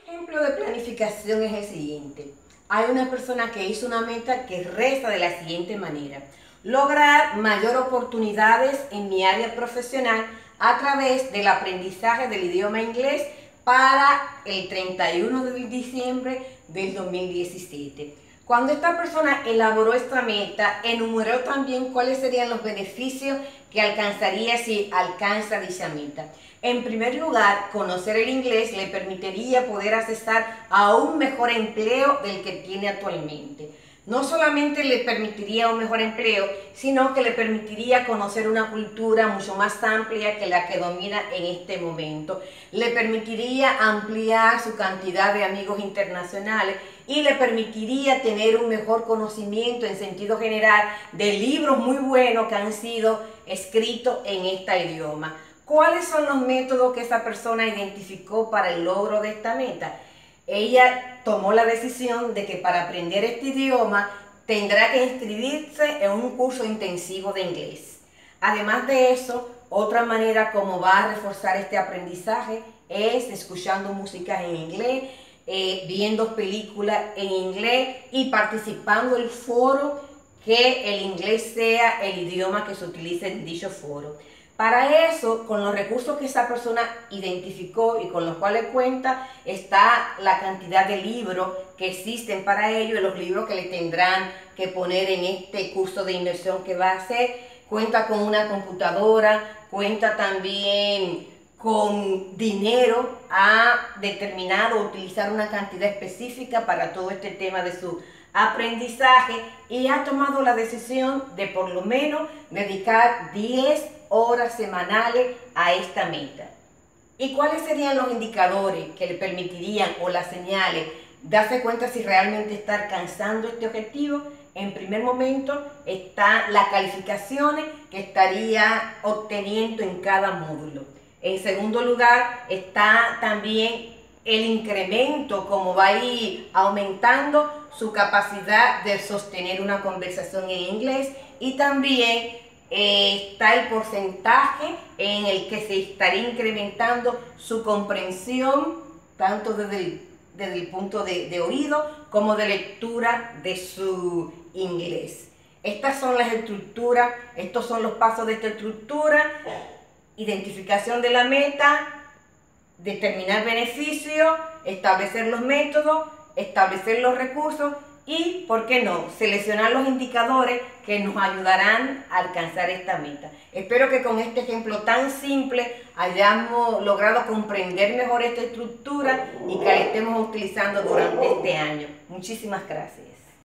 Ejemplo de planificación es el siguiente. Hay una persona que hizo una meta que reza de la siguiente manera: lograr mayor oportunidades en mi área profesional a través del aprendizaje del idioma inglés para el 31 de diciembre del 2017. Cuando esta persona elaboró esta meta, enumeró también cuáles serían los beneficios que alcanzaría si alcanza dicha meta. En primer lugar, conocer el inglés le permitiría poder accesar a un mejor empleo del que tiene actualmente. No solamente le permitiría un mejor empleo, sino que le permitiría conocer una cultura mucho más amplia que la que domina en este momento. Le permitiría ampliar su cantidad de amigos internacionales y le permitiría tener un mejor conocimiento en sentido general de libros muy buenos que han sido escritos en este idioma. ¿Cuáles son los métodos que esa persona identificó para el logro de esta meta? Ella tomó la decisión de que para aprender este idioma tendrá que inscribirse en un curso intensivo de inglés. Además de eso, otra manera como va a reforzar este aprendizaje es escuchando música en inglés, viendo películas en inglés y participando en el foro que el inglés sea el idioma que se utilice en dicho foro. Para eso, con los recursos que esa persona identificó y con los cuales cuenta, está la cantidad de libros que existen para ello y los libros que le tendrán que poner en este curso de inmersión que va a hacer. Cuenta con una computadora, cuenta también con dinero, ha determinado utilizar una cantidad específica para todo este tema de su aprendizaje y ha tomado la decisión de por lo menos dedicar 10 horas semanales a esta meta. ¿Y cuáles serían los indicadores que le permitirían o las señales darse cuenta si realmente está alcanzando este objetivo? En primer momento están las calificaciones que estaría obteniendo en cada módulo. En segundo lugar está también el incremento, como va a ir aumentando su capacidad de sostener una conversación en inglés, y también está el porcentaje en el que se estaría incrementando su comprensión, tanto desde el punto de oído como de lectura de su inglés. Estas son las estructuras, estos son los pasos de esta estructura: identificación de la meta, determinar beneficios, establecer los métodos, establecer los recursos y, ¿por qué no?, seleccionar los indicadores que nos ayudarán a alcanzar esta meta. Espero que con este ejemplo tan simple hayamos logrado comprender mejor esta estructura y que la estemos utilizando durante este año. Muchísimas gracias.